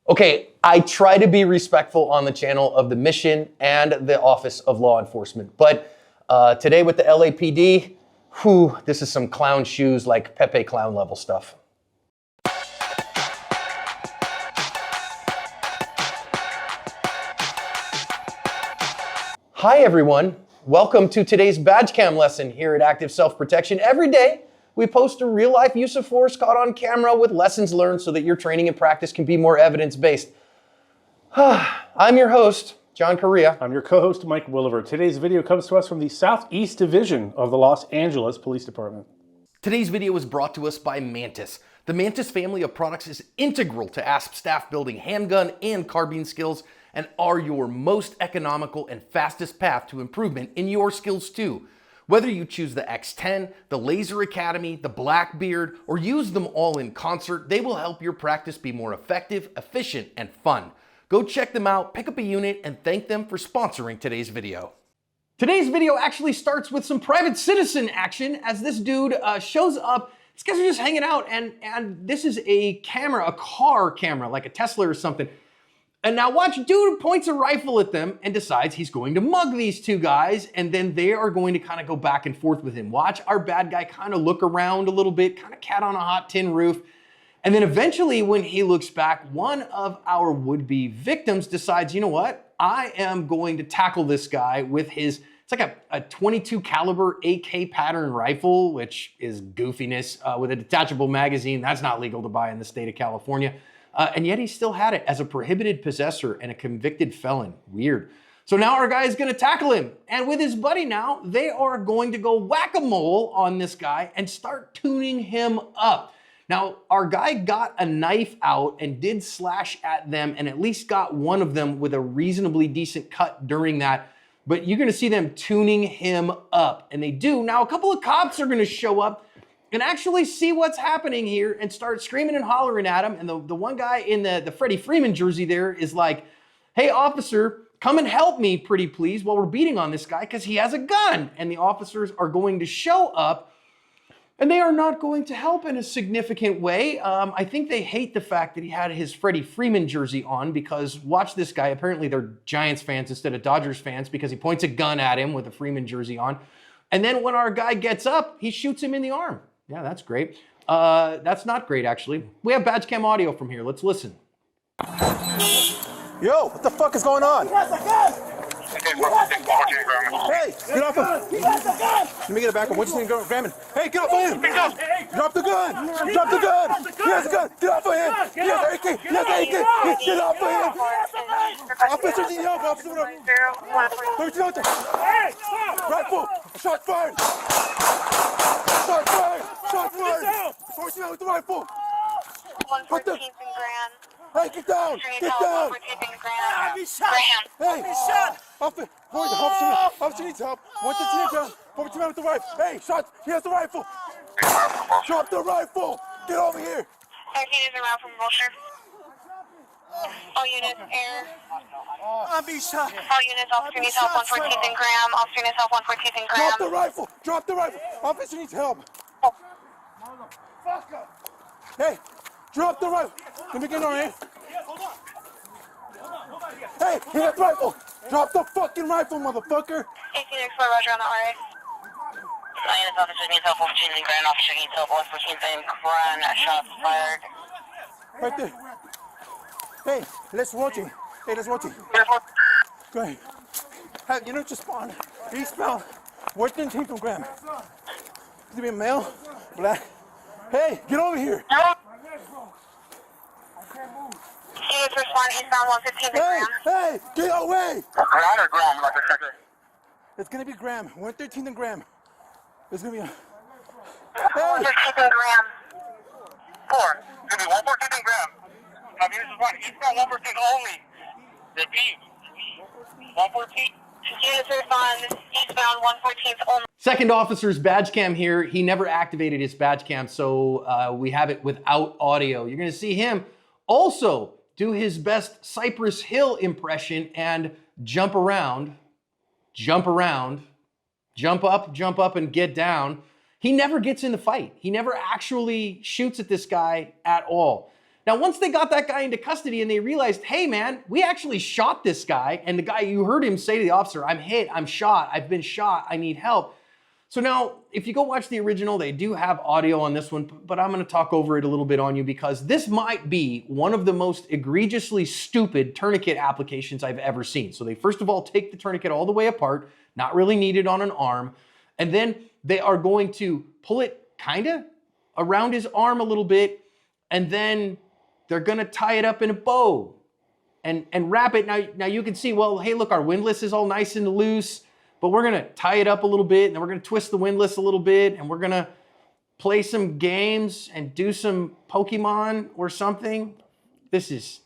Okay, I try to be respectful on the channel of the mission and the Office of Law Enforcement, but today with the LAPD, whew, this is some clown shoes, like Pepe Clown level stuff. Hi everyone, welcome to today's badge cam lesson here at Active Self-Protection. Every day, we post a real life use of force caught on camera with lessons learned so that your training and practice can be more evidence-based. I'm your host, John Correa. I'm your co-host, Mike Williver. Today's video comes to us from the Southeast Division of the Los Angeles Police Department. Today's video was brought to us by Mantis. The Mantis family of products is integral to ASP staff building handgun and carbine skills and are your most economical and fastest path to improvement in your skills too. Whether you choose the X10, the Laser Academy, the Blackbeard, or use them all in concert, they will help your practice be more effective, efficient, and fun. Go check them out, pick up a unit, and thank them for sponsoring today's video. Today's video actually starts with some private citizen action as this dude shows up. These guys are just hanging out, and this is a camera, a car camera, like a Tesla or something. And now watch, dude points a rifle at them and decides he's going to mug these two guys, and then they are going to kind of go back and forth with him. Watch our bad guy kind of look around a little bit, kind of cat on a hot tin roof. And then eventually when he looks back, one of our would-be victims decides, you know what? I am going to tackle this guy with his, it's like a 22 caliber AK pattern rifle, which is goofiness with a detachable magazine. That's not legal to buy in the state of California. And yet he still had it as a prohibited possessor and a convicted felon. Weird. So now our guy is going to tackle him. And with his buddy now, they are going to go whack-a-mole on this guy and start tuning him up. Now, our guy got a knife out and did slash at them and at least got one of them with a reasonably decent cut during that. But you're going to see them tuning him up. And they do. Now, a couple of cops are going to show up and actually see what's happening here and start screaming and hollering at him. And the one guy in the Freddie Freeman jersey there is like, hey, officer, come and help me, pretty please, while we're beating on this guy because he has a gun. And the officers are going to show up and they are not going to help in a significant way. I think they hate the fact that he had his Freddie Freeman jersey on because watch this guy. Apparently they're Giants fans instead of Dodgers fans because he points a gun at him with a Freeman jersey on. And then when our guy gets up, he shoots him in the arm. Yeah, that's great. That's not great, actually. We have badge cam audio from here. Let's listen. Yo, what the fuck is going on? He has a gun! Hey, get off him! He has a gun! Let me get it back. What you think you're grabbing? Hey, get off of him! Drop the gun! Drop the gun! He has a gun! Get off of him! He has an AK! He has an AK! Get off of him! Officers need help! Officer, what are you? Rifle! Shot fired! Shot fired! Shot fired! Where's you with the rifle? What the? Hey, get down! Get down! Be shot! Hey! Be shot! Officer needs help. 113 needs help. 42 with the rifle. Hey, shot! He has the rifle! Drop the rifle! Get over here! 13 is around from Vulture. All units, air. Be shot! All units, officer needs help, 114th and Graham. Officer needs help, 114th and Graham. Drop the rifle! Drop the rifle! Officer needs help! Motherfucker! Hey! Drop the rifle! Let me get on here. Hey! He has the rifle! Drop the fucking rifle, motherfucker! 18 Explorer, roger on the RA. All units, officer needs help, 114th and Graham. Officer needs help, 114th and Graham. Shots fired. Right there. Hey, let's rotate. Hey, let's rotate. Go ahead. Hey, you know, just spawn. Eastbound. 113th from Graham. Is it a male? Black? Hey, get over here. Units respond eastbound, 115th and Graham. Hey, get away. Graham or Graham, like a second? It's gonna be Graham. 113th and Graham. It's gonna be a... 115th and Graham. 4. It's gonna be 114th and Graham. Units respond eastbound, 114th only. Repeat. 114. Units respond eastbound, 114th only. Second officer's badge cam here. He never activated his badge cam, so we have it without audio. You're going to see him also do his best Cypress Hill impression and jump around, jump up, and get down. He never gets in the fight. He never actually shoots at this guy at all. Now, once they got that guy into custody and they realized, hey man, we actually shot this guy, and the guy, you heard him say to the officer, I'm hit, I'm shot, I've been shot, I need help. So now, if you go watch the original, they do have audio on this one, but I'm gonna talk over it a little bit on you because this might be one of the most egregiously stupid tourniquet applications I've ever seen. So they first of all take the tourniquet all the way apart, not really needed on an arm, and then they are going to pull it kinda around his arm a little bit, and then they're gonna tie it up in a bow and wrap it. Now you can see, well, hey, look, our windlass is all nice and loose, but we're gonna tie it up a little bit, and then we're gonna twist the windlass a little bit, and we're gonna play some games and do some Pokemon or something. It's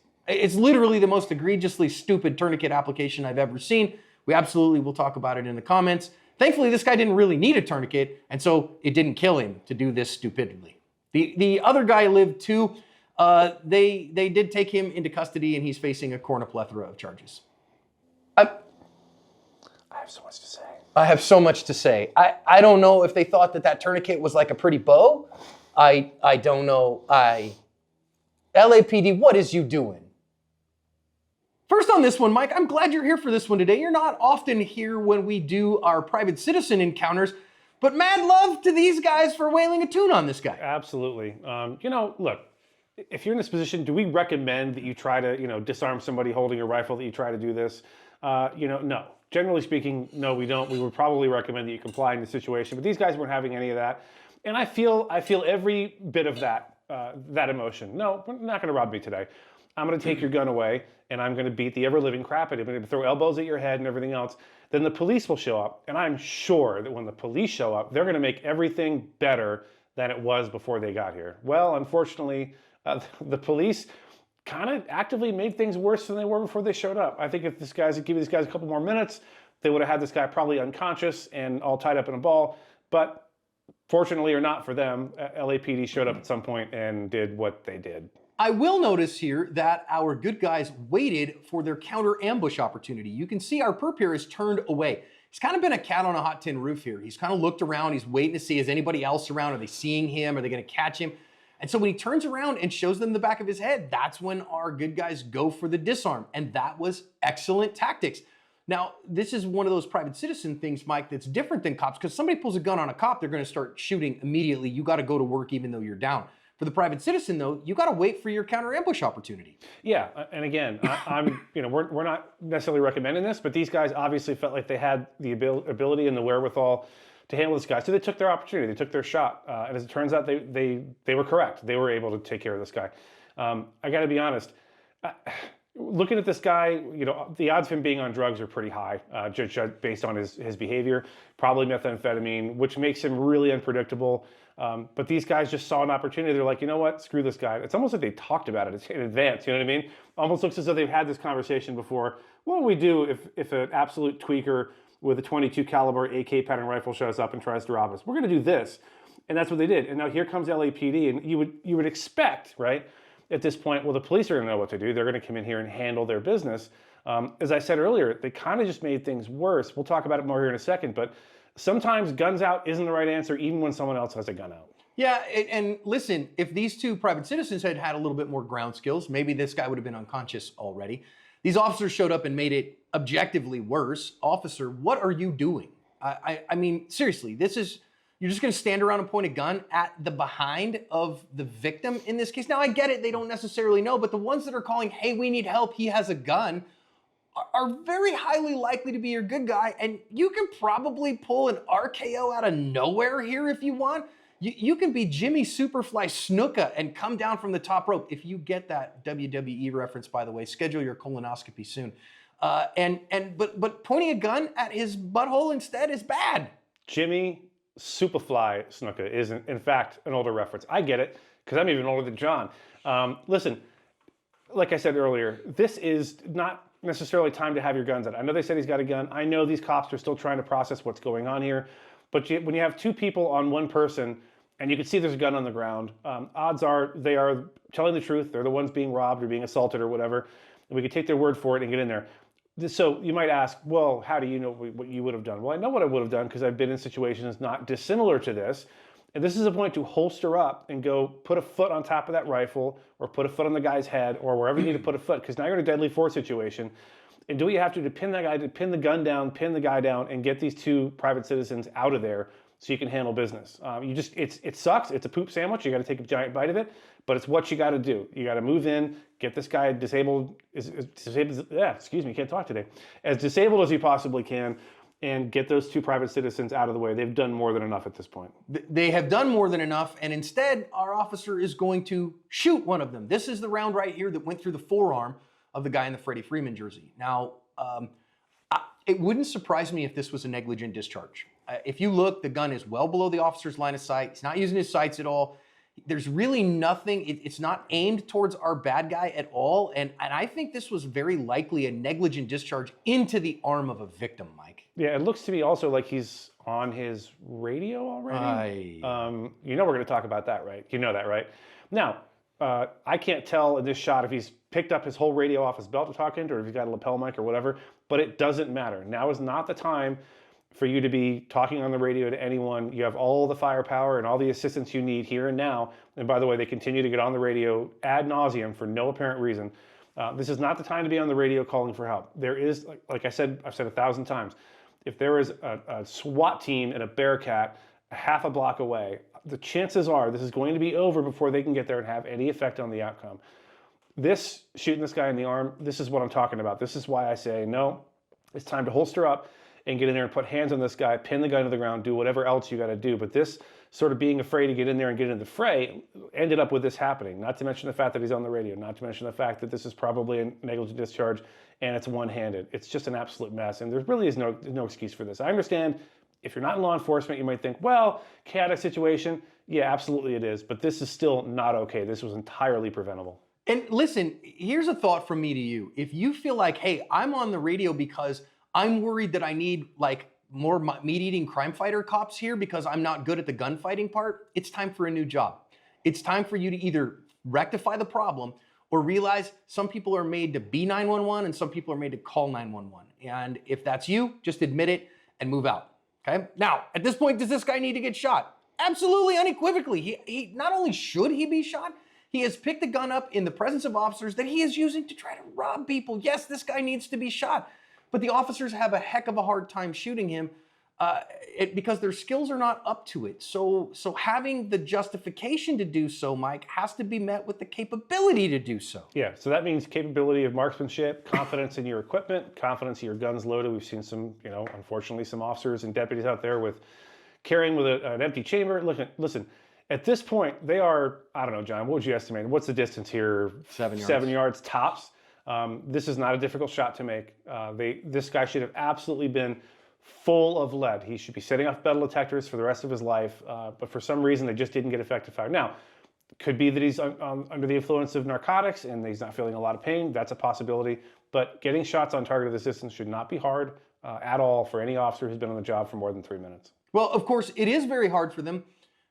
literally the most egregiously stupid tourniquet application I've ever seen. We absolutely will talk about it in the comments. Thankfully, this guy didn't really need a tourniquet, and so it didn't kill him to do this stupidly. The other guy lived too. They did take him into custody, and he's facing a cornuplethora of charges. I have so much to say. I have so much to say. I don't know if they thought that tourniquet was like a pretty bow. I don't know. LAPD, what is you doing? First on this one, Mike, I'm glad you're here for this one today. You're not often here when we do our private citizen encounters, but mad love to these guys for wailing a tune on this guy. Absolutely. Look, if you're in this position, do we recommend that you try to, disarm somebody holding a rifle, that you try to do this? No. Generally speaking, no, we don't. We would probably recommend that you comply in the situation, but these guys weren't having any of that. And I feel every bit of that emotion. No, you're not going to rob me today. I'm going to take your gun away, and I'm going to beat the ever-living crap out of you. I'm going to throw elbows at your head and everything else. Then the police will show up, and I'm sure that when the police show up, they're going to make everything better than it was before they got here. Well, unfortunately, the police kind of actively made things worse than they were before they showed up. I think if give these guys a couple more minutes, they would have had this guy probably unconscious and all tied up in a ball. But fortunately or not for them, LAPD showed up at some point and did what they did. I will notice here that our good guys waited for their counter ambush opportunity. You can see our perp here is turned away. He's kind of been a cat on a hot tin roof here. He's kind of looked around. He's waiting to see, is anybody else around? Are they seeing him? Are they going to catch him? And so when he turns around and shows them the back of his head, that's when our good guys go for the disarm. And that was excellent tactics. Now, this is one of those private citizen things, Mike, that's different than cops, because somebody pulls a gun on a cop, they're going to start shooting immediately. You got to go to work even though you're down. For the private citizen, though, you got to wait for your counter ambush opportunity. Yeah, and again, we're not necessarily recommending this, but these guys obviously felt like they had the ability and the wherewithal to handle this guy, so they took their opportunity, they took their shot, and as it turns out, they were correct. They were able to take care of this guy. I got to be honest. Looking at this guy, the odds of him being on drugs are pretty high, just based on his behavior. Probably methamphetamine, which makes him really unpredictable. But these guys just saw an opportunity. They're like, you know what? Screw this guy. It's almost like they talked about it in advance. You know what I mean? Almost looks as though they've had this conversation before. What would we do if an absolute tweaker with a .22 caliber AK pattern rifle shows up and tries to rob us? We're going to do this, and that's what they did. And now here comes LAPD, and you would expect, right? At this point, well, the police are going to know what to do. They're going to come in here and handle their business. As I said earlier, they kind of just made things worse. We'll talk about it more here in a second, but sometimes guns out isn't the right answer, even when someone else has a gun out. Yeah, and listen, if these two private citizens had had a little bit more ground skills, maybe this guy would have been unconscious already. These officers showed up and made it objectively worse. Officer, what are you doing? I mean, seriously, you're just going to stand around and point a gun at the behind of the victim in this case. Now, I get it. They don't necessarily know, but the ones that are calling, hey, we need help, he has a gun, are very highly likely to be your good guy. And you can probably pull an RKO out of nowhere here if you want. You can be Jimmy Superfly Snuka and come down from the top rope. If you get that WWE reference, by the way, schedule your colonoscopy soon. But pointing a gun at his butthole instead is bad. Jimmy Superfly Snuka is, in fact, an older reference. I get it, because I'm even older than John. Listen, like I said earlier, this is not necessarily time to have your guns out. I know they said he's got a gun. I know these cops are still trying to process what's going on here. But when you have two people on one person, and you can see there's a gun on the ground, odds are they are telling the truth. They're the ones being robbed or being assaulted or whatever. And we could take their word for it and get in there. So you might ask, well, how do you know what you would have done? Well, I know what I would have done because I've been in situations not dissimilar to this. And this is a point to holster up and go put a foot on top of that rifle or put a foot on the guy's head or wherever you need to put a foot, because now you're in a deadly force situation. And do what you have to pin that guy, to pin the gun down, pin the guy down, and get these two private citizens out of there so you can handle business. It sucks. It's a poop sandwich. You got to take a giant bite of it, but it's what you got to do. You got to move in, get this guy disabled. Excuse me, can't talk today. As disabled as you possibly can, and get those two private citizens out of the way. They've done more than enough at this point. They have done more than enough, and instead, our officer is going to shoot one of them. This is the round right here that went through the forearm of the guy in the Freddie Freeman jersey. Now, it wouldn't surprise me if this was a negligent discharge. If you look, the gun is well below the officer's line of sight. He's not using his sights at all. There's really nothing, it's not aimed towards our bad guy at all. And I think this was very likely a negligent discharge into the arm of a victim, Mike. Yeah, it looks to me also like he's on his radio already. You know we're going to talk about that, right? You know that, right? Now, I can't tell in this shot if he's picked up his whole radio off his belt to talk into or if he's got a lapel mic or whatever, but it doesn't matter. Now is not the time for you to be talking on the radio to anyone. You have all the firepower and all the assistance you need here and now. And by the way, they continue to get on the radio ad nauseum for no apparent reason. This is not the time to be on the radio calling for help. There is, like I said, I've said 1,000 times, if there is a SWAT team and a Bearcat a half a block away, the chances are this is going to be over before they can get there and have any effect on the outcome. This, shooting this guy in the arm, this is what I'm talking about. This is why I say, no, it's time to holster up and get in there and put hands on this guy, pin the gun to the ground, do whatever else you got to do. But this sort of being afraid to get in there and get into the fray ended up with this happening. Not to mention the fact that he's on the radio, not to mention the fact that this is probably a negligent discharge and it's one-handed. It's just an absolute mess, and there really is no excuse for this. I understand if you're not in law enforcement, you might think, well, chaotic situation. Yeah, absolutely it is, but this is still not okay. This was entirely preventable. And listen, here's a thought from me to you. If you feel like, hey, I'm on the radio because I'm worried that I need like more meat-eating crime fighter cops here because I'm not good at the gunfighting part, it's time for a new job. It's time for you to either rectify the problem or realize some people are made to be 911 and some people are made to call 911. And if that's you, just admit it and move out, okay? Now, at this point, does this guy need to get shot? Absolutely, unequivocally. He not only should he be shot, he has picked the gun up in the presence of officers that he is using to try to rob people. Yes, this guy needs to be shot. But the officers have a heck of a hard time shooting him because their skills are not up to it. So having the justification to do so, Mike, has to be met with the capability to do so. Yeah, so that means capability of marksmanship, confidence in your equipment, confidence in your guns loaded. We've seen some, unfortunately, some officers and deputies out there with carrying with an empty chamber. Listen, at this point, they are, I don't know, John, what would you estimate? What's the distance here? 7 yards. 7 yards tops. This is not a difficult shot to make. This guy should have absolutely been full of lead. He should be setting off metal detectors for the rest of his life, but for some reason they just didn't get effective fire. Now, could be that he's under the influence of narcotics and he's not feeling a lot of pain. That's a possibility, but getting shots on target at this distance should not be hard at all for any officer who's been on the job for more than 3 minutes. Well, of course, it is very hard for them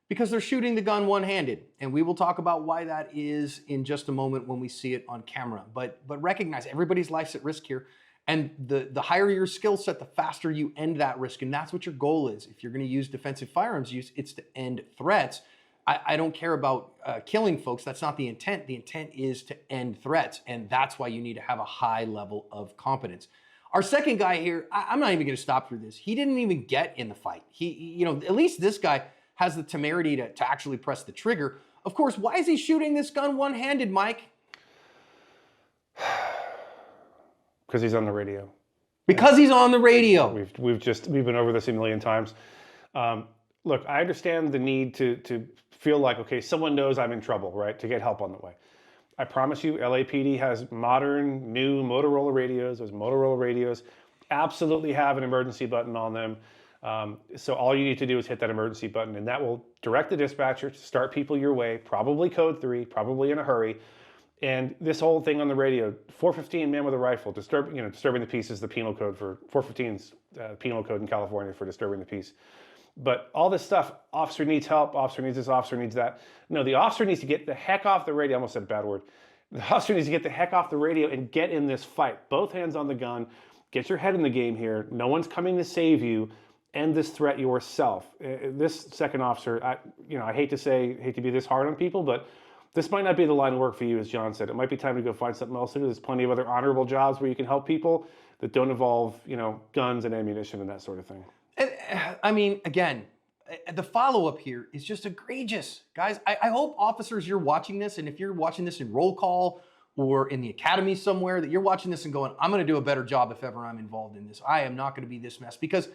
because they're shooting the gun one-handed, and we will talk about why that is in just a moment when we see it on camera. But recognize everybody's life's at risk here, and the higher your skill set, the faster you end that risk, and that's what your goal is. If you're going to use defensive firearms use, it's to end threats. I don't care about killing folks. That's not the intent. The intent is to end threats, and that's why you need to have a high level of competence. Our second guy here, I'm not even going to stop through this. He didn't even get in the fight. He at least this guy has the temerity to actually press the trigger. Of course, why is he shooting this gun one-handed, Mike? Because he's on the radio. Because he's on the radio. We've been over this a million times. Look, I understand the need to feel like, okay, someone knows I'm in trouble, right? To get help on the way. I promise you, LAPD has modern, new Motorola radios. Those Motorola radios absolutely have an emergency button on them. So all you need to do is hit that emergency button, and that will direct the dispatcher to start people your way, probably code 3, probably in a hurry. And this whole thing on the radio, 415 man with a rifle, disturbing the peace is the penal code for 415's penal code in California for disturbing the peace. But all this stuff, officer needs help, officer needs this, officer needs that. No, the officer needs to get the heck off the radio. I almost said a bad word. The officer needs to get the heck off the radio and get in this fight. Both hands on the gun. Get your head in the game here. No one's coming to save you. end this threat yourself. This second officer, I hate to be this hard on people, but this might not be the line of work for you, as John said. It might be time to go find something else to do. There's plenty of other honorable jobs where you can help people that don't involve, guns and ammunition and that sort of thing. And, I mean, again, the follow-up here is just egregious. Guys, I hope officers, you're watching this, and if you're watching this in roll call or in the academy somewhere, that you're watching this and going, I'm going to do a better job if ever I'm involved in this. I am not going to be this mess. Because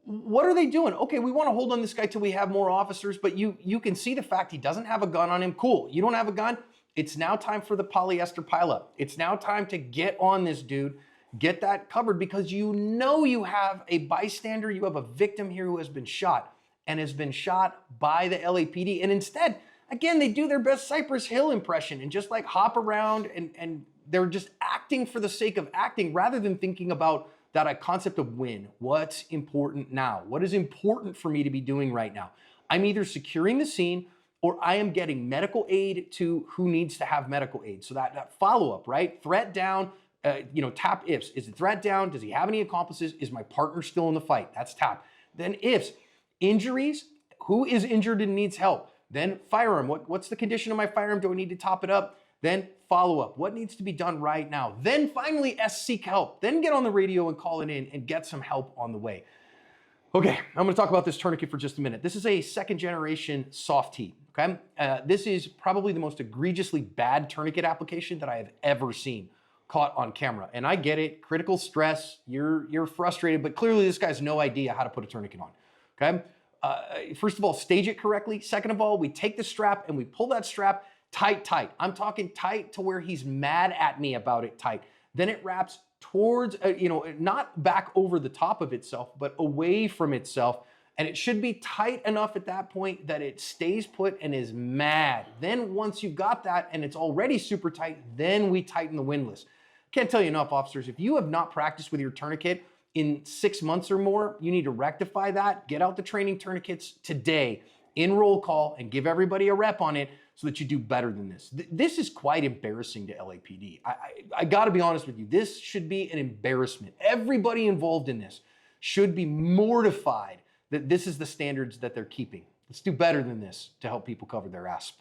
what are they doing? Okay, we want to hold on this guy till we have more officers, but you can see the fact he doesn't have a gun on him. Cool. You don't have a gun? It's now time for the polyester pileup. It's now time to get on this dude, get that covered, because you know you have a bystander, you have a victim here who has been shot and has been shot by the LAPD. And instead, again, they do their best Cypress Hill impression and just like hop around and they're just acting for the sake of acting rather than thinking about that concept of win. What's important now? What is important for me to be doing right now? I'm either securing the scene or I am getting medical aid to who needs to have medical aid. So that follow-up, right? Threat down, tap ifs. Is the threat down? Does he have any accomplices? Is my partner still in the fight? That's tap. Then ifs. Injuries, who is injured and needs help? Then firearm, what's the condition of my firearm? Do I need to top it up? Then follow up, what needs to be done right now? Then finally, seek help. Then get on the radio and call it in and get some help on the way. Okay, I'm gonna talk about this tourniquet for just a minute. This is a second generation soft T, okay? This is probably the most egregiously bad tourniquet application that I have ever seen caught on camera. And I get it, critical stress, you're frustrated, but clearly this guy has no idea how to put a tourniquet on, okay? First of all, stage it correctly. Second of all, we take the strap and we pull that strap tight. I'm talking tight to where he's mad at me about it tight. Then it wraps towards, not back over the top of itself, but away from itself. And it should be tight enough at that point that it stays put and is mad. Then once you've got that and it's already super tight, then we tighten the windlass. Can't tell you enough, officers, if you have not practiced with your tourniquet in 6 months or more, you need to rectify that. Get out the training tourniquets today in roll call and give everybody a rep on it so that you do better than this. This is quite embarrassing to LAPD. I gotta be honest with you. This should be an embarrassment. Everybody involved in this should be mortified that this is the standards that they're keeping. Let's do better than this to help people cover their ASP.